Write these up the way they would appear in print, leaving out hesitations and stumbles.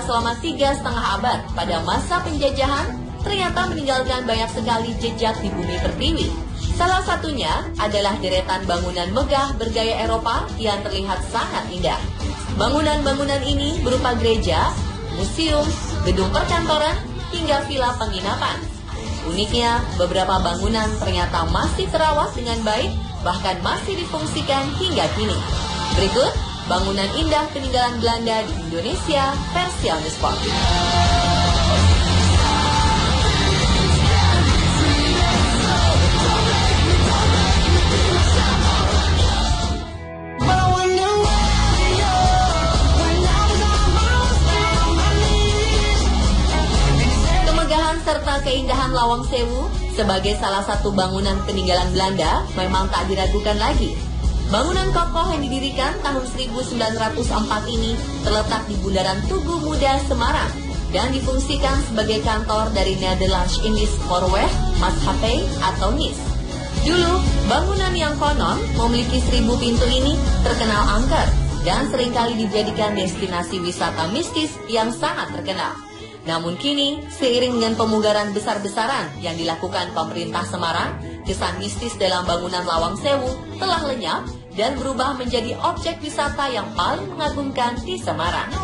berusaha selama 3,5 abad pada masa penjajahan, ternyata meninggalkan banyak sekali jejak di bumi pertiwi. Salah satunya adalah deretan bangunan megah bergaya Eropa yang terlihat sangat indah. Bangunan-bangunan ini berupa gereja, museum, gedung perkantoran, hingga villa penginapan. Uniknya, beberapa bangunan ternyata masih terawat dengan baik, bahkan masih difungsikan hingga kini. Berikut, bangunan indah peninggalan Belanda di Indonesia, versi On The Spot. Serta keindahan Lawang Sewu sebagai salah satu bangunan peninggalan Belanda memang tak diragukan lagi. Bangunan kokoh yang didirikan tahun 1904 ini terletak di Bundaran Tugu Muda, Semarang dan difungsikan sebagai kantor dari Nederlands Indisch Spoorweg Maatschappij atau NIS. Dulu, bangunan yang konon memiliki 1.000 pintu ini terkenal angker dan seringkali dijadikan destinasi wisata mistis yang sangat terkenal. Namun kini, seiring dengan pemugaran besar-besaran yang dilakukan pemerintah Semarang, kesan mistis dalam bangunan Lawang Sewu telah lenyap dan berubah menjadi objek wisata yang paling mengagumkan di Semarang.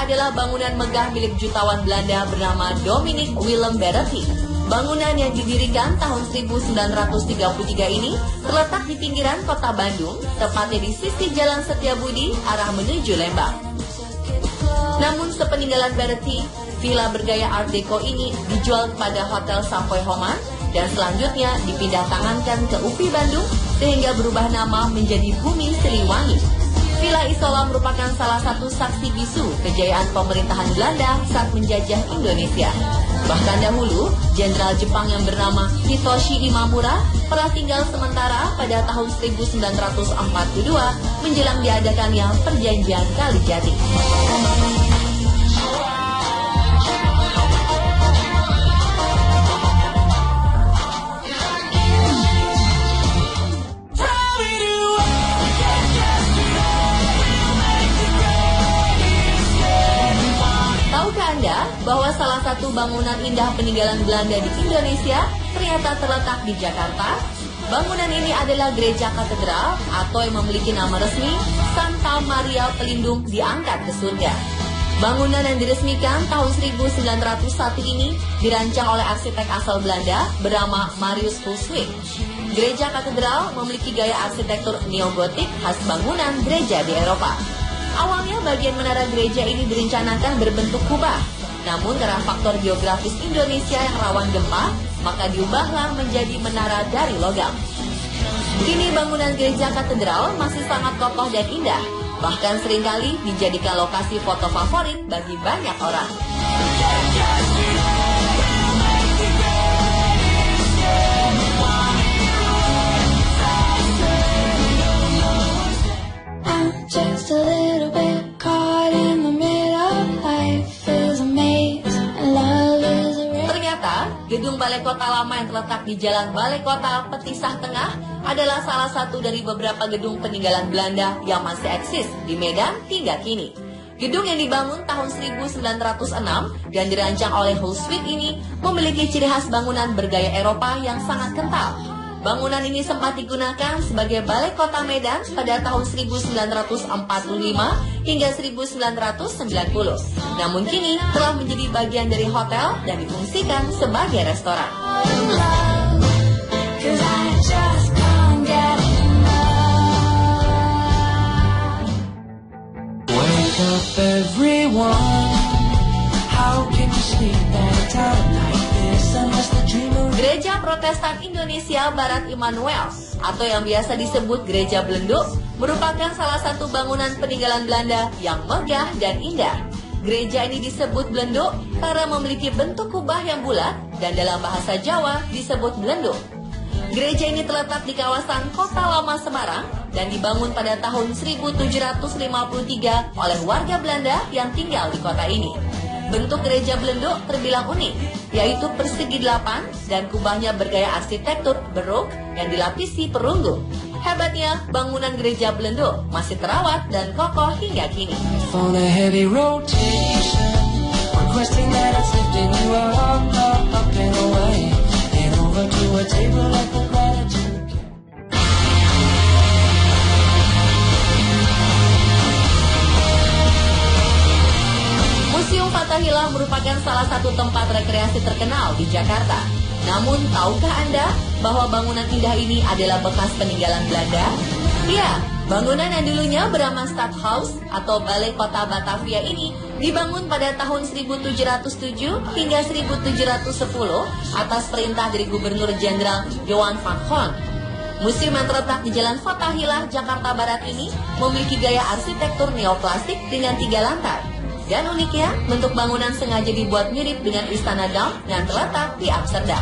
Adalah bangunan megah milik jutawan Belanda bernama Dominic Willem Barrety. Bangunan yang didirikan tahun 1933 ini terletak di pinggiran kota Bandung, tepatnya di sisi Jalan Setiabudi arah menuju Lembang. Namun sepeninggalan Barrety, villa bergaya Art Deco ini dijual kepada Hotel Savoy Homan dan selanjutnya dipindah tangankan ke UPI Bandung sehingga berubah nama menjadi Bumi Siliwangi. Villa Isola merupakan salah satu saksi bisu kejayaan pemerintahan Belanda saat menjajah Indonesia. Bahkan dahulu, Jenderal Jepang yang bernama Hitoshi Imamura pernah tinggal sementara pada tahun 1942 menjelang diadakannya Perjanjian Kalijati. Bahwa salah satu bangunan indah peninggalan Belanda di Indonesia ternyata terletak di Jakarta. Bangunan ini adalah Gereja Katedral atau yang memiliki nama resmi Santa Maria Pelindung diangkat ke surga. Bangunan yang diresmikan tahun 1901 ini dirancang oleh arsitek asal Belanda bernama Marius Hulswijk. Gereja Katedral memiliki gaya arsitektur neogotik khas bangunan gereja di Eropa. Awalnya bagian menara gereja ini direncanakan berbentuk kubah. Namun karena faktor geografis Indonesia yang rawan gempa, maka diubahlah menjadi menara dari logam. Kini bangunan gereja katedral masih sangat kokoh dan indah, bahkan seringkali dijadikan lokasi foto favorit bagi banyak orang. Just a little bit caught in the middle. Life is a maze and love is a race. Ternyata, gedung Balai Kota lama yang terletak di Jalan Balai Kota Petisah Tengah adalah salah satu dari beberapa gedung peninggalan Belanda yang masih eksis di Medan hingga kini. Gedung yang dibangun tahun 1906 dan dirancang oleh Hulswijk ini memiliki ciri khas bangunan bergaya Eropa yang sangat kental. Bangunan ini sempat digunakan sebagai Balai Kota Medan pada tahun 1945 hingga 1990. Namun kini telah menjadi bagian dari hotel dan difungsikan sebagai restoran. Wake up everyone, how can you sleep at a time like this unless the dream of... Gereja Protestan Indonesia Barat Immanuel atau yang biasa disebut Gereja Belenduk merupakan salah satu bangunan peninggalan Belanda yang megah dan indah. Gereja ini disebut Belenduk karena memiliki bentuk kubah yang bulat dan dalam bahasa Jawa disebut belenduk. Gereja ini terletak di kawasan Kota Lama Semarang dan dibangun pada tahun 1753 oleh warga Belanda yang tinggal di kota ini. Bentuk gereja Belendo terbilang unik, yaitu persegi 8 dan kubahnya bergaya arsitektur barok yang dilapisi perunggu. Hebatnya, bangunan gereja Belendo masih terawat dan kokoh hingga kini. Museum Fathahillah merupakan salah satu tempat rekreasi terkenal di Jakarta. Namun, tahukah Anda bahwa bangunan indah ini adalah bekas peninggalan Belanda? Ya, bangunan yang dulunya bernama Stadhuis atau Balai Kota Batavia ini dibangun pada tahun 1707 hingga 1710 atas perintah dari Gubernur Jenderal Johan van Holm. Museum yang terletak di Jalan Fathahillah, Jakarta Barat ini memiliki gaya arsitektur neoklasik dengan 3 lantai. Dan uniknya, bentuk bangunan sengaja dibuat mirip dengan Istana Dam yang terletak di Amsterdam.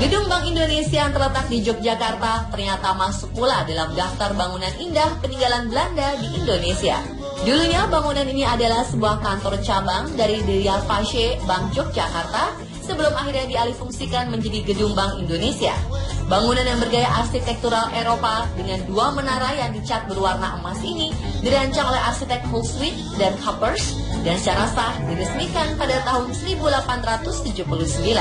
Gedung Bank Indonesia yang terletak di Yogyakarta ternyata masuk pula dalam daftar bangunan indah peninggalan Belanda di Indonesia. Dulunya bangunan ini adalah sebuah kantor cabang dari Delia Fasce Bank Yogyakarta sebelum akhirnya dialihfungsikan menjadi Gedung Bank Indonesia. Bangunan yang bergaya arsitektural Eropa dengan 2 menara yang dicat berwarna emas ini dirancang oleh arsitek Hulswijk dan Kuipers dan secara sah diresmikan pada tahun 1879.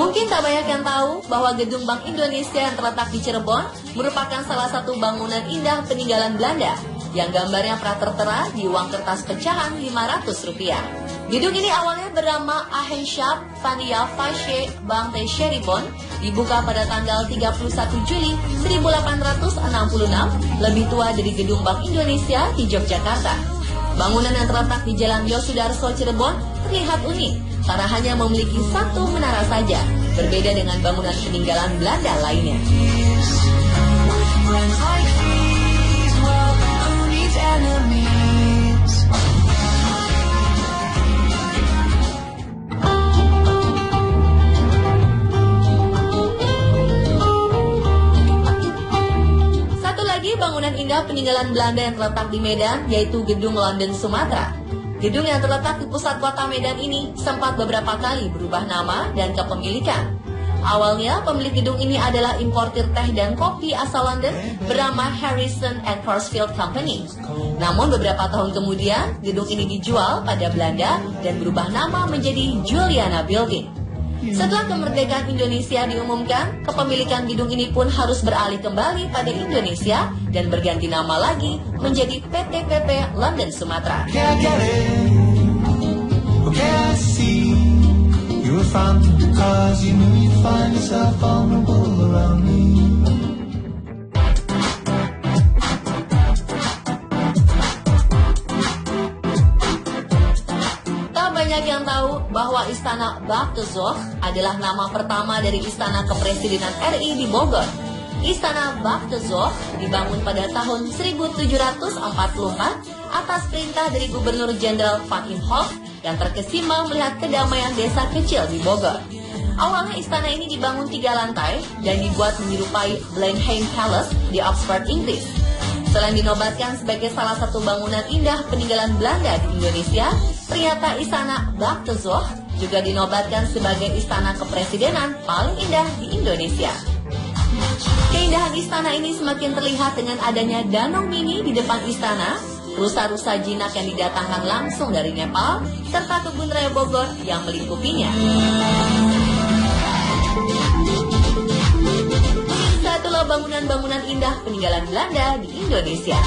Mungkin tak banyak yang tahu bahwa Gedung Bank Indonesia yang terletak di Cirebon merupakan salah satu bangunan indah peninggalan Belanda yang gambarnya pernah tertera di uang kertas pecahan Rp500. Gedung ini awalnya bernama Agentschap van de Fasce Bank te Cirebon, dibuka pada tanggal 31 Juli 1866, lebih tua dari Gedung Bank Indonesia di Yogyakarta. Bangunan yang terletak di Jalan Yosudarso Cirebon terlihat unik karena hanya memiliki 1 menara saja, berbeda dengan bangunan peninggalan Belanda lainnya. Satu lagi bangunan indah peninggalan Belanda yang terletak di Medan, yaitu Gedung London Sumatera. Gedung yang terletak di pusat kota Medan ini sempat beberapa kali berubah nama dan kepemilikan. Awalnya pemilik gedung ini adalah importir teh dan kopi asal London bernama Harrison and Corsfield Company. Namun beberapa tahun kemudian gedung ini dijual pada Belanda dan berubah nama menjadi Juliana Building. Setelah kemerdekaan Indonesia diumumkan, kepemilikan gedung ini pun harus beralih kembali pada Indonesia dan berganti nama lagi menjadi PT PP London Sumatera. Banyak yang tahu bahwa Istana Bagtuzorg adalah nama pertama dari Istana Kepresidenan RI di Bogor. Istana Bagtuzorg dibangun pada tahun 1744 atas perintah dari Gubernur Jenderal Van Imhoff yang terkesima melihat kedamaian desa kecil di Bogor. Awalnya istana ini dibangun 3 lantai dan dibuat menyerupai Blenheim Palace di Oxford, Inggris. Selain dinobatkan sebagai salah satu bangunan indah peninggalan Belanda di Indonesia, ternyata Istana Bagtuzorg juga dinobatkan sebagai istana kepresidenan paling indah di Indonesia. Keindahan istana ini semakin terlihat dengan adanya danau mini di depan istana, rusa-rusa jinak yang didatangkan langsung dari Nepal, serta kebun raya Bogor yang melingkupinya. Satulah bangunan-bangunan indah peninggalan Belanda di Indonesia.